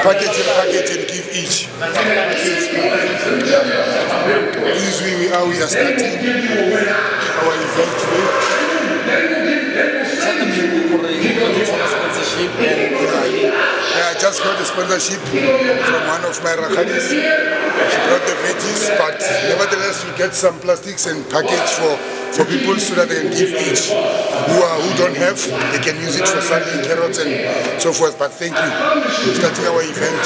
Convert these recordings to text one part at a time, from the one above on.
package and give each. This is where we are starting our event today. I just got a sponsorship from one of my Rakhanis. She brought the veggies, but nevertheless we get some plastics and package for people so that they can give each. Who don't have, they can use it for selling carrots and so forth. But thank you for starting our event.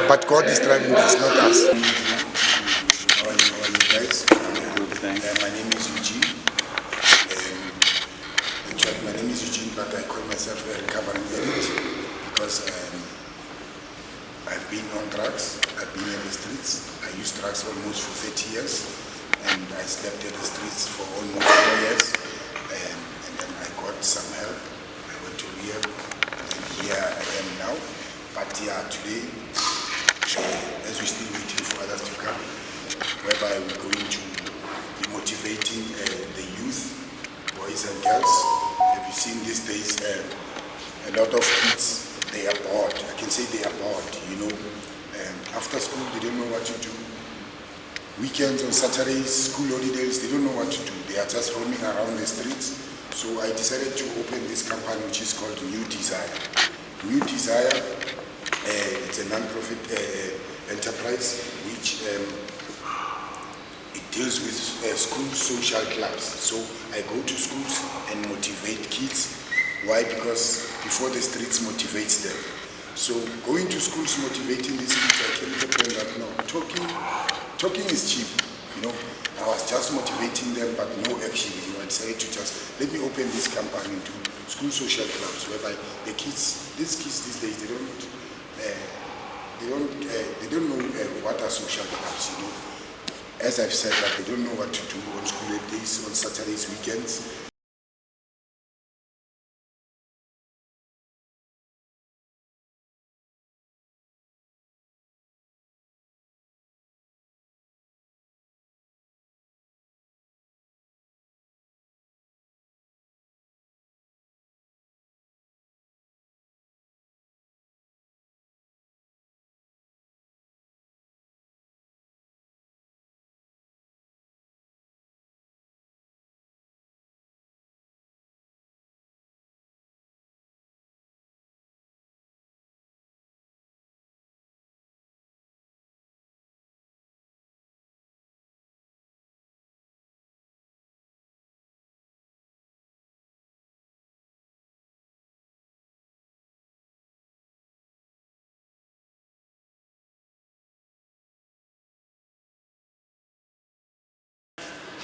But God is driving this, not us. How are you guys? My name is Eugene. My name is Eugene, but I call myself a recovering addict because I've been on drugs. I've been in the streets. I used drugs almost for 30 years, and I slept in the streets for almost 4 years. And then I got some help. I went to rehab, and here I am now. But yeah, today, as we're still waiting for others to come, whereby we're going to be motivating the youth, boys and girls. Have you seen these days a lot of kids, they are bored. I can say they are bored, you know. After school, they don't know what to do. Weekends on Saturdays, school holidays, they don't know what to do. They are just roaming around the streets. So I decided to open this company which is called New Desire. New Desire, it's a non-profit enterprise which it deals with school social clubs. So I go to schools and motivate kids. Why? Because before the streets motivates them. So going to schools motivating these kids, I came to the point that no, talking is cheap. You know, I was just motivating them, but no action. You know, I decided to just let me open this company to school social clubs, whereby the kids, these days, they don't know what are social clubs. You know, as I've said, that they don't know what to do on school days, on Saturdays, weekends.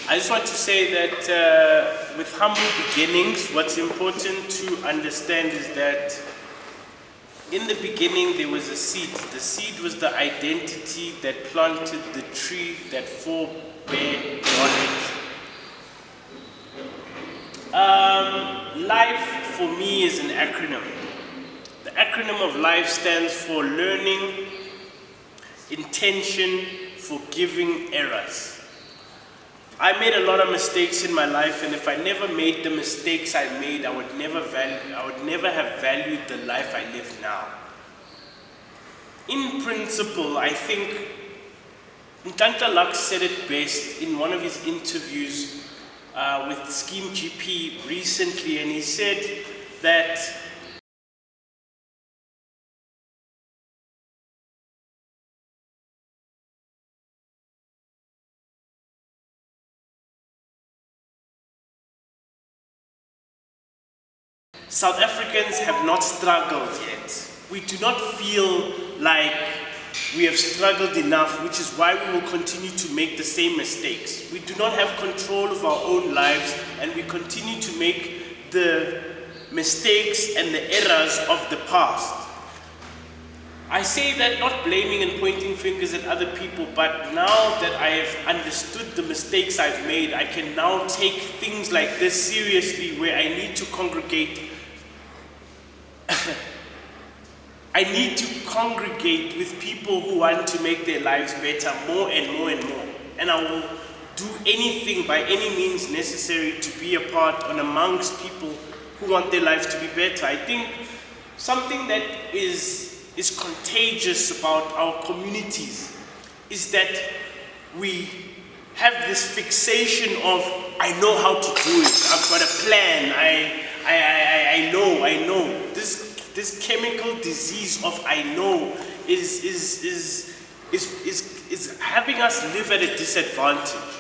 I just want to say that with humble beginnings, what's important to understand is that in the beginning there was a seed. The seed was the identity that planted the tree that forbore knowledge. Life for me is an acronym. The acronym of life stands for learning, intention, forgiving, errors. I made a lot of mistakes in my life, and if I never made the mistakes I made, I would never have valued the life I live now. In principle, I think Ntanta Lux said it best in one of his interviews with Scheme GP recently, and he said that South Africans have not struggled yet. We do not feel like we have struggled enough, which is why we will continue to make the same mistakes. We do not have control of our own lives, and we continue to make the mistakes and the errors of the past. I say that not blaming and pointing fingers at other people, but now that I have understood the mistakes I've made, I can now take things like this seriously, where I need to congregate. I need to congregate with people who want to make their lives better more and more and more. And I will do anything by any means necessary to be a part and amongst people who want their lives to be better. I think something that is is contagious about our communities is that we have this fixation of, I know how to do it, I've got a plan, I know. This chemical disease of I know is having us live at a disadvantage.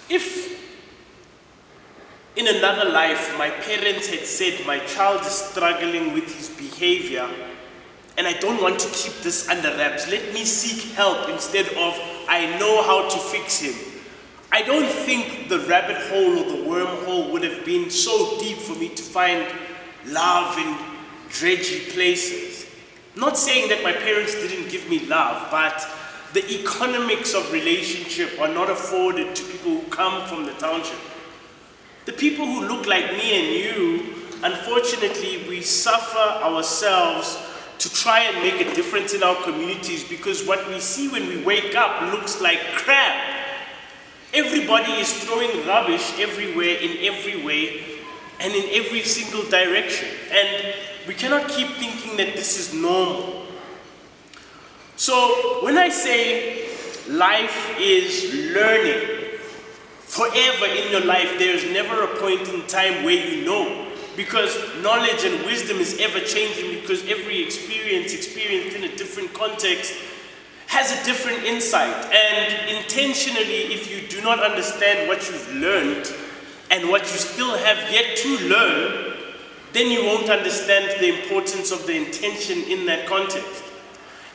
If in another life my parents had said my child is struggling with his behavior and I don't want to keep this under wraps, let me seek help instead of I know how to fix him, I don't think the rabbit hole or the wormhole would have been so deep for me to find love in dredgy places. Not saying that my parents didn't give me love, but the economics of relationship are not afforded to people who come from the township. The people who look like me and you, unfortunately, we suffer ourselves to try and make a difference in our communities because what we see when we wake up looks like crap. Everybody is throwing rubbish everywhere, in every way, and in every single direction. And we cannot keep thinking that this is normal. So when I say life is learning, forever in your life, there's never a point in time where you know, because knowledge and wisdom is ever changing, because every experience experienced in a different context has a different insight. And intentionally, if you do not understand what you've learned and what you still have yet to learn, then you won't understand the importance of the intention in that context.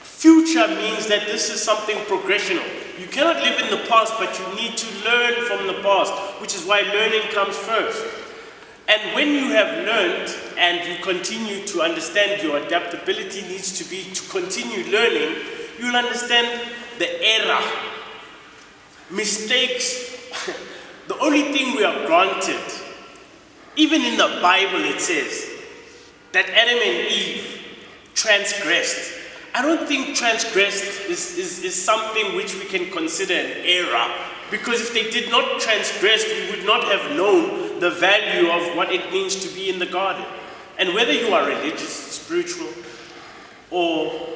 Future means that this is something progressional. You cannot live in the past, but you need to learn from the past, which is why learning comes first. And when you have learned and you continue to understand, your adaptability needs to be to continue learning, you'll understand the error. Mistakes, the only thing we are granted, even in the Bible it says that Adam and Eve transgressed. I don't think transgressed is something which we can consider an error, because if they did not transgress, we would not have known the value of what it means to be in the garden. And whether you are religious, spiritual, or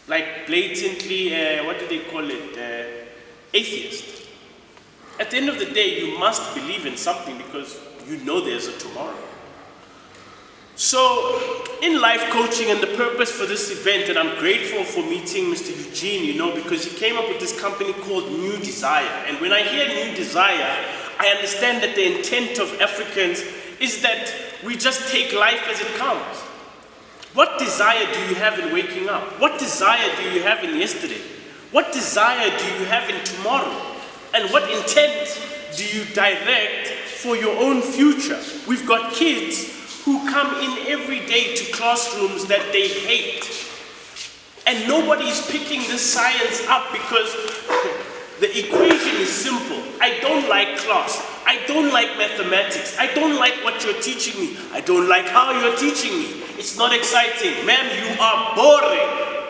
like blatantly, what do they call it, atheist, at the end of the day, you must believe in something because you know there's a tomorrow. So, in life coaching, and the purpose for this event, and I'm grateful for meeting Mr. Eugene, because he came up with this company called New Desire. And when I hear New Desire, I understand that the intent of Africans is that we just take life as it comes. What desire do you have in waking up? What desire do you have in yesterday? What desire do you have in tomorrow? And what intent do you direct for your own future? We've got kids who come in every day to classrooms that they hate. And nobody is picking this science up because the equation is simple. I don't like class. I don't like mathematics. I don't like what you're teaching me. I don't like how you're teaching me. It's not exciting. Ma'am, you are boring.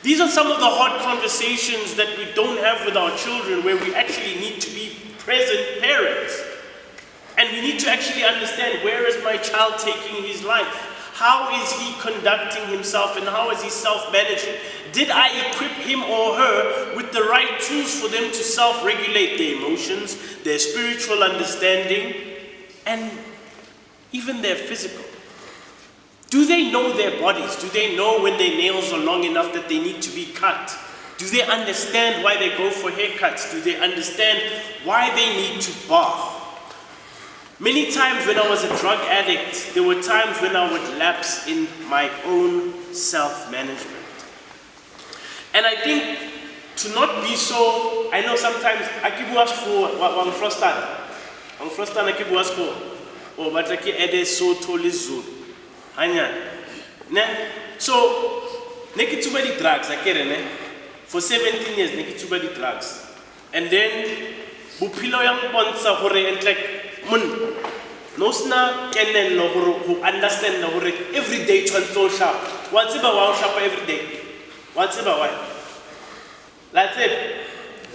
These are some of the hard conversations that we don't have with our children, where we actually need to be present parents. And we need to actually understand, where is my child taking his life? How is he conducting himself, and how is he self-managing? Did I equip him or her with the right tools for them to self-regulate their emotions, their spiritual understanding, and even their physical? Do they know their bodies? Do they know when their nails are long enough that they need to be cut? Do they understand why they go for haircuts? Do they understand why they need to bath? Many times when I was a drug addict, there were times when I would lapse in my own self-management. And I think to not be so, I know sometimes I keep ask for one frostan. One frostan I keep ask for. Oh, but I keep ede so totally zoom. Hanya. So, neki too many drugs, I get it, for 17 years, neki too many drugs. And then, bupilo yang ponsa hore and like, no sna kenelo who understand every day to sharp. What's about wow sharp every day? What's about why? That's it.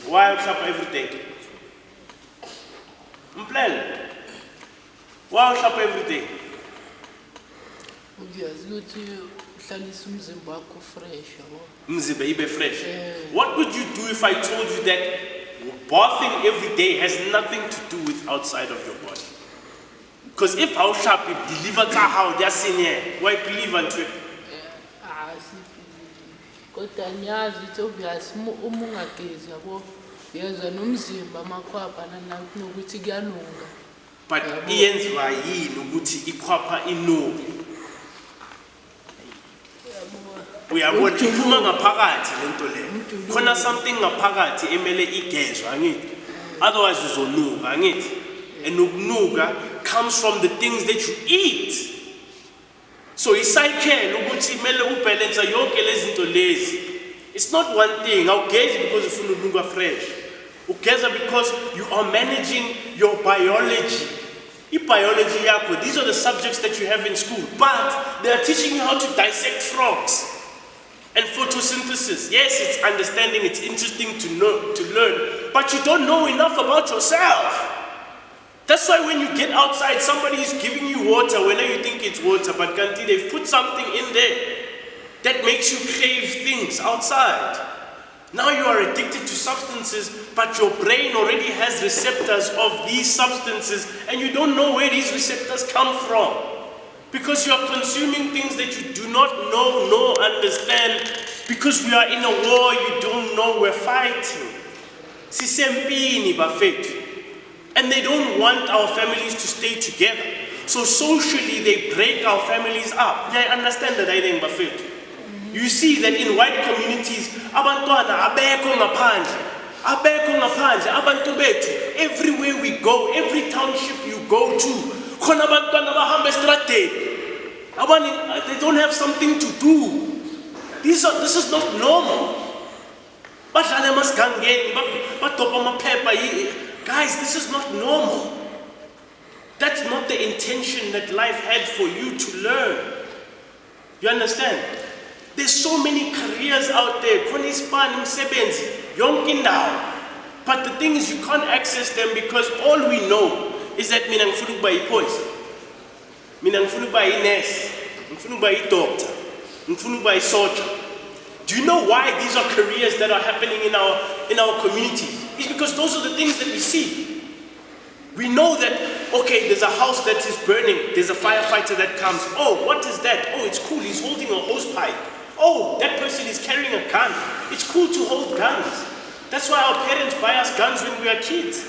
Why sharp every day? Plan. Wow sharp every day. uyazi ukuthi uhlalisa umzimba wakho fresh yabo. Mzimba ibe fresh. What would you do if I told you that bathing every day has nothing to do with outside of your body? Because if how sharp it delivers how they are senior, why believe unto it? Kodwa ngiyazi ukuthi obvious uma ungagezi yabo uyezwa nomzimba amakhwapha nokuthi kuyanunga. But iyenziwa yini ukuthi ikhwapha inuke? Uyabona iphuma ngaphakathi lento le. Khona something ngaphakathi emele igezwe angithi. Otherwise uzonuka angithi. And ukunuka comes from the things that you eat. So icycle ukuthi mele ubalance yonke lezi zinto lezi. It's not one thing. Awugezi because ufuna ukunuka fresh. Ugeza because you are managing your biology. Biology yakho, these are the subjects that you have in school, but they are teaching you how to dissect frogs and photosynthesis. Yes, it's understanding, it's interesting to know, to learn, but you don't know enough about yourself. That's why when you get outside, somebody is giving you water whenever you think it's water, but Kanti, they've put something in there that makes you crave things outside. Now you are addicted to substances, but your brain already has receptors of these substances, and you don't know where these receptors come from. Because you are consuming things that you do not know nor understand, because we are in a war you don't know we're fighting. Sisempini bafethu. And they don't want our families to stay together. So socially they break our families up. I understand that I think bafethu. You see that in white communities, abantwana abekho ngaphandle, abantu bethu, everywhere we go, every township you go to, khona abantwana bahamba estradeni. They don't have something to do. This is not normal. Badlala emasgangeni, badopa amaphepha. Guys, this is not normal. That's not the intention that life had for you to learn. You understand? There's so many careers out there. But the thing is, you can't access them because all we know is that mina ngifuna ukuba yipoison. Mina ngifuna ukuba yinurse. Ngifuna ukuba yidoctor. Ngifuna ukuba yisoldier. Do you know why these are careers that are happening in our communities? It's because those are the things that we see. We know that, okay, there's a house that is burning. There's a firefighter that comes. Oh, what is that? Oh, it's cool. He's holding a hose pipe. Oh, that person is carrying a gun. It's cool to hold guns. That's why our parents buy us guns when we are kids.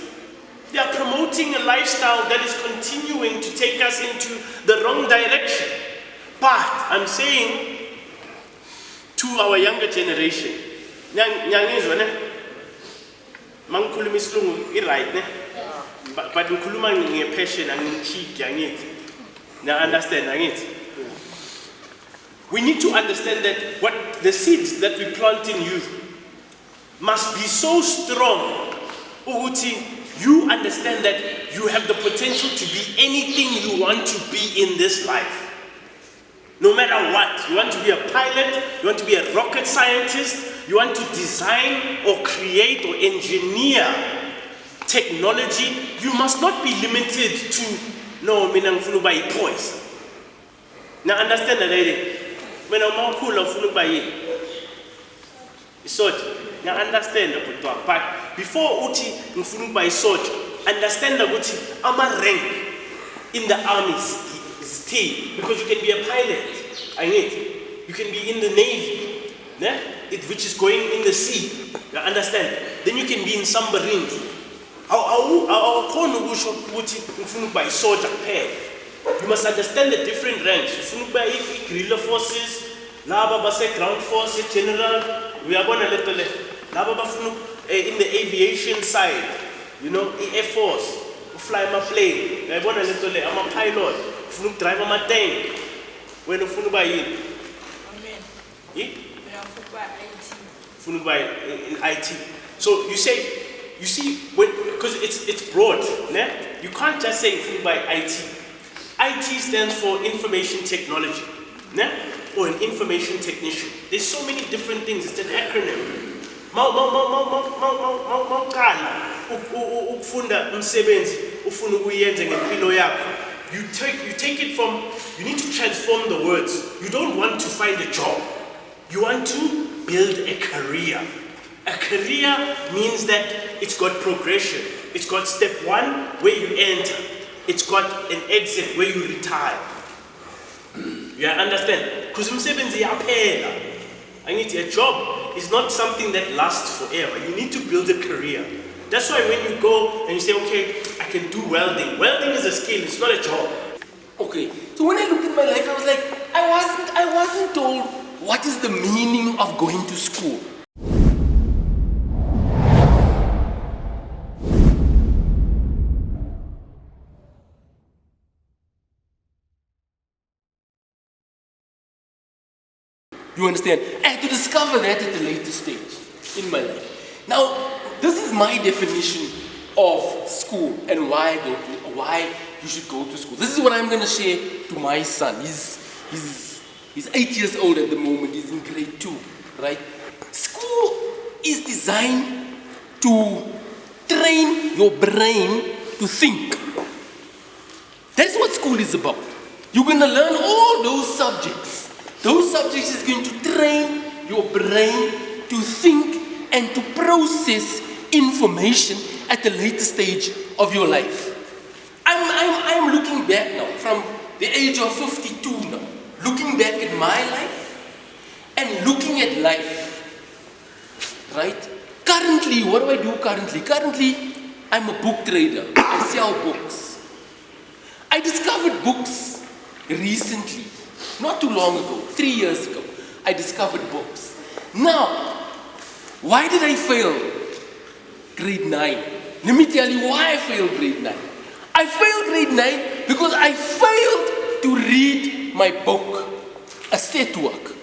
They are promoting a lifestyle that is continuing to take us into the wrong direction. But I'm saying to our younger generation, nyangizwa ne? Mangikhuluma isilungu right ne? But ngikhuluma ngepassion angimchiki angithi. Now understand angithi? We need to understand that what the seeds that we plant in you must be so strong. Uguti, you understand that you have the potential to be anything you want to be in this life. No matter what. You want to be a pilot, you want to be a rocket scientist, you want to design or create or engineer technology. You must not be limited to, no, mina ngifuna ukuba yipoison. Now understand that lady. When I'm more cool of Funubai, now understand the but before Uti in Funubai Soj, understand the Uti, I'm a rank in the army still, because you can be a pilot, I need. You can be in the navy, which is going in the sea. You understand? Then you can be in submarines. Our soldier pair. You must understand the different ranks. Guerrilla forces, ground forces, general. We are going to let in the aviation side, you know, Air Force, fly my plane. I'm a pilot, drive my tank. When you funu by in IT. So you see, because it's broad, né? You can't just say funu by IT. IT stands for information technology, né? Or an information technician. There's so many different things. It's an acronym. Ukufunda umsebenzi ufuna ukuyenza ngempilo yakho You take it from, you need to transform the words. You don't want to find a job. You want to build a career. A career means that it's got progression. It's got step 1 where you enter. It's got an exit where you retire. You understand? Because I need a job is not something that lasts forever. You need to build a career. That's why when you go and you say, okay, I can do welding. Welding is a skill, it's not a job. Okay, so when I looked at my life, I was like, I wasn't told what is the meaning of going to school. You understand? I had to discover that at a later stage in my life. Now, this is my definition of school and why you should go to school. This is what I'm going to share to my son. He's 8 years old at the moment. He's in grade 2, right? School is designed to train your brain to think. That's what school is about. You're going to learn all those subjects. Those subjects is going to train your brain to think and to process information at a later stage of your life. I'm looking back now, from the age of 52 now, looking back at my life and looking at life, right? Currently, what do I do currently? Currently, I'm a book trader. I sell books. I discovered books recently, not too long ago, 3 years ago. I discovered books. Now, why did I fail grade 9? Let me tell you why I failed grade 9. I failed grade 9 because I failed to read my book, a set work.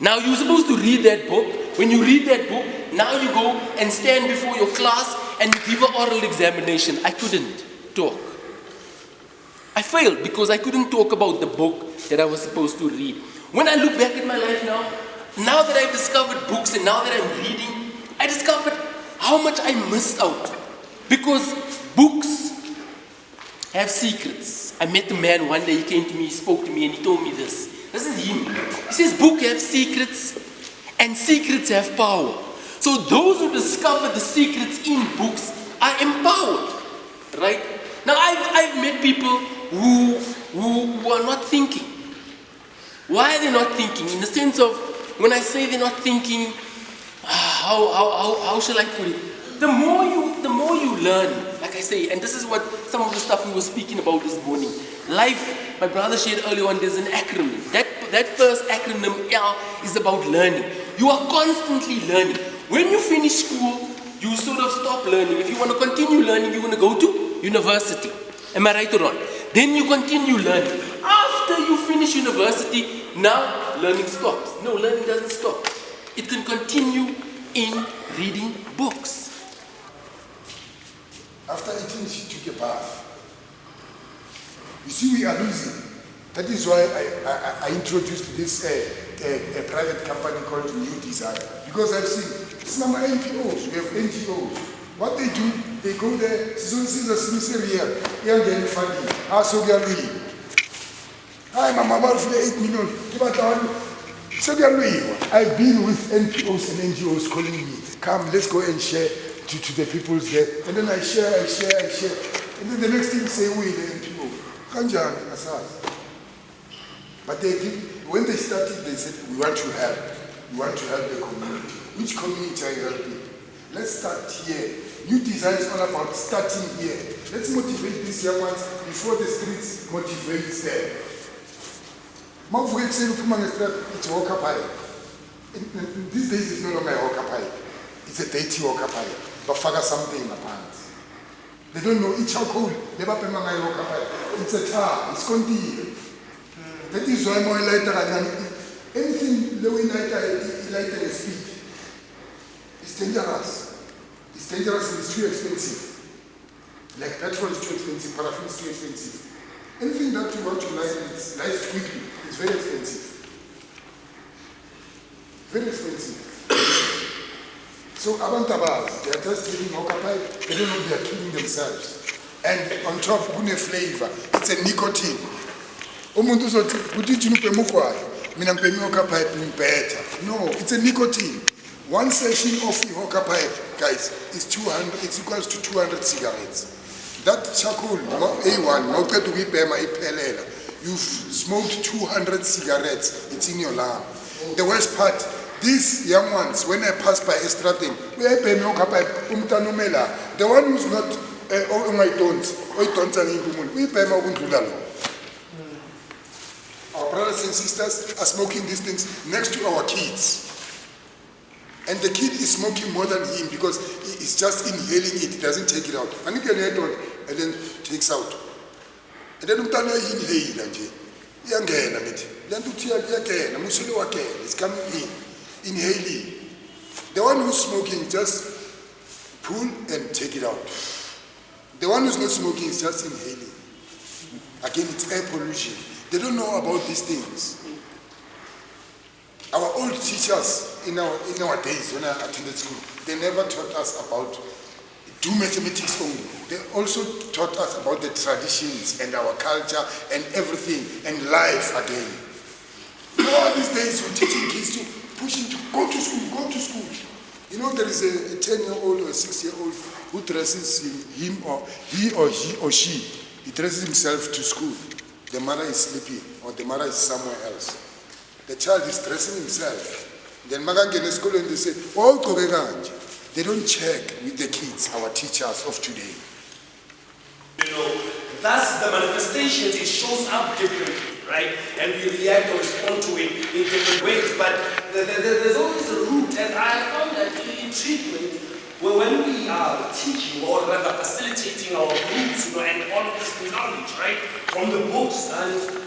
Now you're supposed to read that book. When you read that book, now you go and stand before your class and you give an oral examination. I couldn't talk. I failed because I couldn't talk about the book that I was supposed to read. When I look back at my life now that I've discovered books and now that I'm reading, I discovered how much I missed out. Because books have secrets. I met a man one day, he came to me, he spoke to me and he told me this. This is him. He says books have secrets and secrets have power. So those who discover the secrets in books are empowered, right? Now I've met people who are not thinking. Why are they not thinking? In the sense of, when I say they're not thinking, how shall I put it? The more you learn, like I say, and this is what some of the stuff we were speaking about this morning. Life, my brother shared earlier on, there's an acronym. That first acronym, L, is about learning. You are constantly learning. When you finish school, you sort of stop learning. If you want to continue learning, you're going to go to university. Am I right or wrong? Then you continue learning. After you finish university, now learning stops. No, learning doesn't stop. It can continue in reading books. After eating, she took a bath. You see, we are losing. That is why I introduced this a private company called New Design. Because I've seen some NPOs, we have NGOs. What they do, they go there, so this is a sincere young and funny. So we are really. Hi, Mama, about 8 million. So we are really. I've been with NPOs and NGOs calling me, come, let's go and share to the people there. And then I share. And then the next thing say, we, the NPO. Kanjan, Asas. But when they started, they said, we want to help. We want to help the community. Which community are you helping? Let's start here. New design is all about starting here. Let's motivate these young ones before the streets motivates them. It's Wakapai. These days it's no longer a Wakapai. It's a dirty Wakapai. But figure something in the pants. They don't know each alcohol. It's a tar. It's conti. That is why more lighter than anything low in lighter is speed. It's dangerous. It's dangerous and it's too expensive. Like petrol is too expensive, paraffin is too expensive. Anything that you want to light quickly is very expensive. Very expensive. So Abantabas, they are just living Okapai, they don't know they are killing themselves. And on top, gune flavor. it's a nicotine. Umuntu uzothi kuthi jini ubhema ugwayi mina ngibhema ihoka pipe better. No, it's a nicotine. One session of ihoka pipe, guys, is 200. It's equals to 200 cigarettes. That charcoal A1, mawuqeda ukuyibhema iphelela. You've smoked 200 cigarettes. It's in your lung. The worst part, these young ones, when I pass by Estrating, the one who's not, our brothers and sisters are smoking these things next to our kids. And the kid is smoking more than him because he's just inhaling it, he doesn't take it out. And then takes out. And then it's coming in, inhaling. The one who's smoking just pull and take it out. The one who's not smoking is just inhaling. Again, it's air pollution. They don't know about these things. Our old teachers in our days when I attended school, they never taught us about do mathematics only. They also taught us about the traditions and our culture and everything and life again. Now these days we're teaching kids to push them to go to school, go to school. You know, there is a 10-year-old or a 6-year-old who dresses him or he or she, he dresses himself to school. The mother is sleeping or the mother is somewhere else. The child is dressing himself. Then Magangene school and they say, oh, they don't check with the kids, our teachers of today. You know, thus the manifestations, it shows up differently, right? And we react or respond to it in different ways. But there's always a root, and I found that in treatment, when we are teaching or rather facilitating our groups, you know, and all of this knowledge, right, from the books, and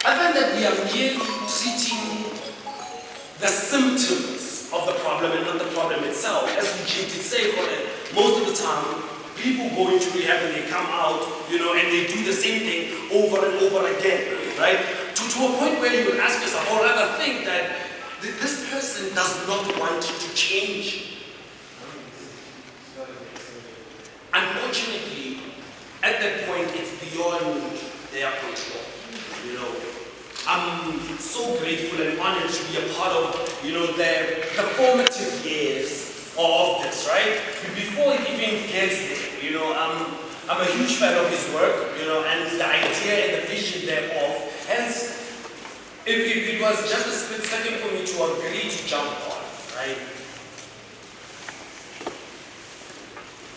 I find that we are merely treating the symptoms of the problem and not the problem itself. As we did say, most of the time, people go into rehab and they come out, you know, and they do the same thing over and over again, right? To a point where you would ask yourself, or rather think that this person does not want to change. Unfortunately, at that point, it's beyond their control, you know. I'm so grateful and honored to be a part of, you know, the formative years of this, right? Before it even gets there, you know, I'm a huge fan of his work, you know, and the idea and the vision thereof. Hence, it was just a split second for me to agree to jump on, right?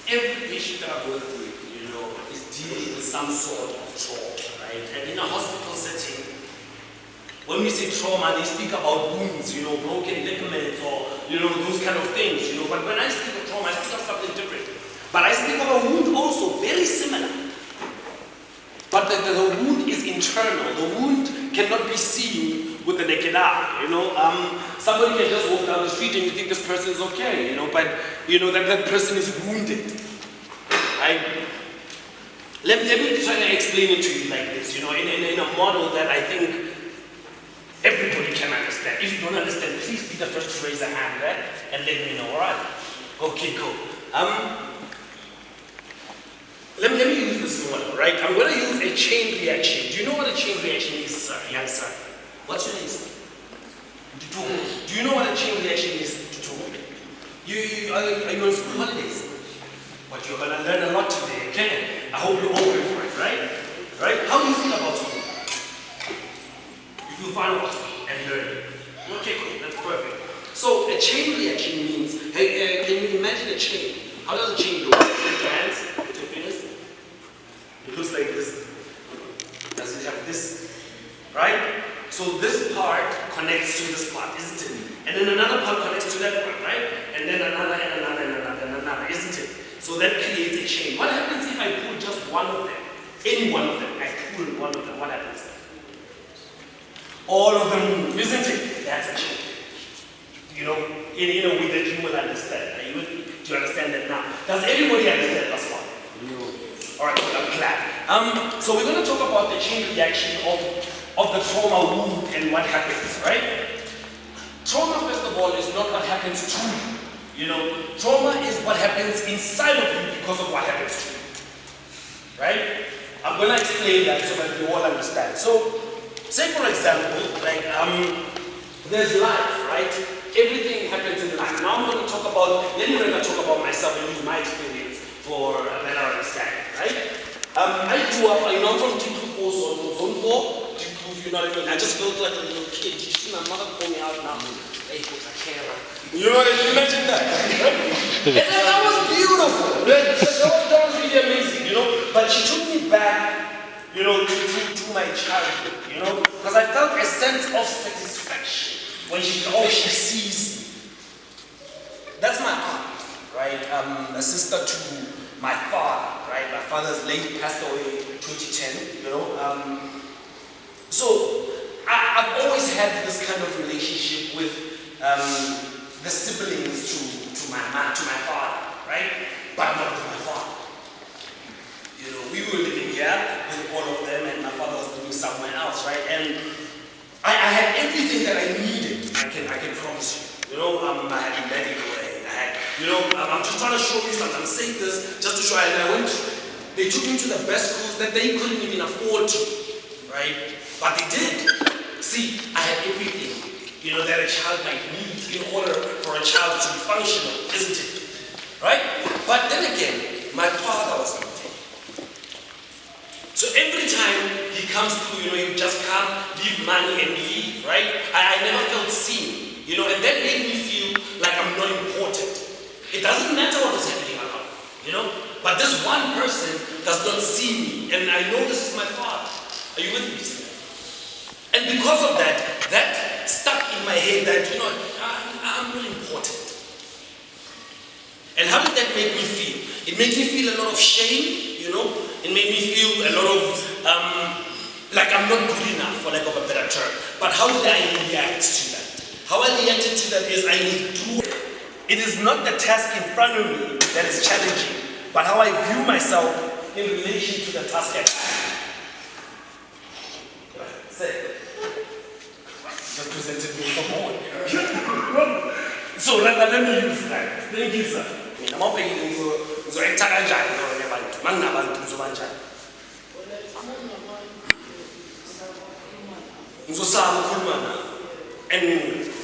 Every patient that I work with, you know, is dealing with some sort of trauma, right? And in a hospital setting, when we say trauma, they speak about wounds, you know, broken ligaments or, you know, those kind of things, you know. But when I speak of trauma, I speak of something different. But I speak of a wound also, very similar. But the wound is internal. The wound cannot be seen with the naked eye, you know. Somebody can just walk down the street and you think this person is okay, you know, but, you know, that person is wounded, right? Let me try to explain it to you like this, you know, in a model that I think everybody can understand. If you don't understand, please be the first to raise a hand, right? And let me know, all right? Okay, cool. Let me use this model, right? I'm going to use a chain reaction. Do you know what a chain reaction is, sir? Young sir? What's your name, sir? Do you know what a chain reaction is? Are you on school holidays? But you're going to learn a lot today, okay? I hope you're open for it, right? Right? How do you feel about school? You feel fine about school and learning. Okay, cool. That's perfect. So a chain reaction means, hey, can you imagine a chain? How does a chain look? With your hands, with your fingers? It looks like this. Does it have this? Right? So this part connects to this part, isn't it? And then another part connects to that part, right? And then another and another and another and another, isn't it? So that creates a chain. What happens if I pull just one of them? Any one of them. I pull one of them. What happens? All of them move, isn't it? That's a chain. You know, in a way that you will understand. Do you understand that now? Does everybody understand that's one? No. Alright, I'm glad. So we're going to talk about the chain reaction of the trauma wound and what happens, right? Trauma, first of all, is not what happens to you. You know, trauma is what happens inside of you because of what happens to you. Right? I'm gonna explain that so that you all understand. So, say for example, like there's life, right? Everything happens in life. Now I'm gonna talk about, let me talk about myself and use my experience for a better understanding, right? I grew up, I'm from Diepkloof also, Zone 4, Diepkloof, you know what I mean? I just felt like a little kid. Did you see my mother pull me out now? Hey, who's a carer? You know, imagine that. And that was beautiful. That was really amazing, you know? But she took me back, you know, to my childhood, you know? Because I felt a sense of satisfaction when she sees me. That's my aunt, right? A sister to my father, right? My father's late, passed away in 2010, you know? So I've always had this kind of relationship with the siblings to my father, right? But not to my father. You know, we were living here with all of them, and my father was living somewhere else, right? And I had everything that I needed. I can promise you. You know, I had medical aid. I had, you know, I'm just trying to show you something. I'm saying this just to show you. And they took me to the best schools that they couldn't even afford to, right? But they did. See, I had everything, you know, that a child might need in order for a child to be functional, isn't it? Right? But then again, my father was not there. So every time he comes through, you know, he would just come, leave money and leave, right? I never felt seen, you know, and that made me feel like I'm not important. It doesn't matter what is happening around, you know? But this one person does not see me, and I know this is my father. Are you with me? And because of that, that stuck in my head that, you know, I'm really important. And how did that make me feel? It made me feel a lot of shame, you know? It made me feel a lot of, like I'm not good enough, for lack of a better term. But how did I react to that? How I reacted to that is I withdrew. It is not the task in front of me that is challenging, but how I view myself in relation to the task at hand. Say. Just presented me for more. So let me use that. Thank you, sir. I'm not paying you for entire job.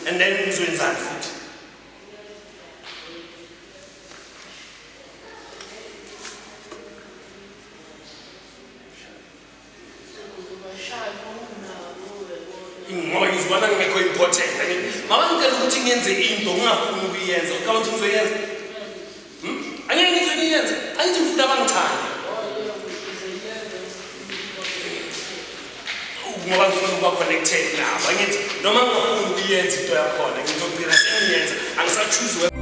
And then food. Ngoba ngizibona ngekho important. Mama ngicela ukuthi ngiyenze into ungafuni ukuyenza. Uqala ukuthi ngizoyenza. Angeke ngizoyenza. Angithi ngifuna abangithanda. Ngoba ngifuna ukuba connected nabo. Angithi noma ngingafuni ukuyenza into yakhona ngizogcina sengiyenza. Angisachoose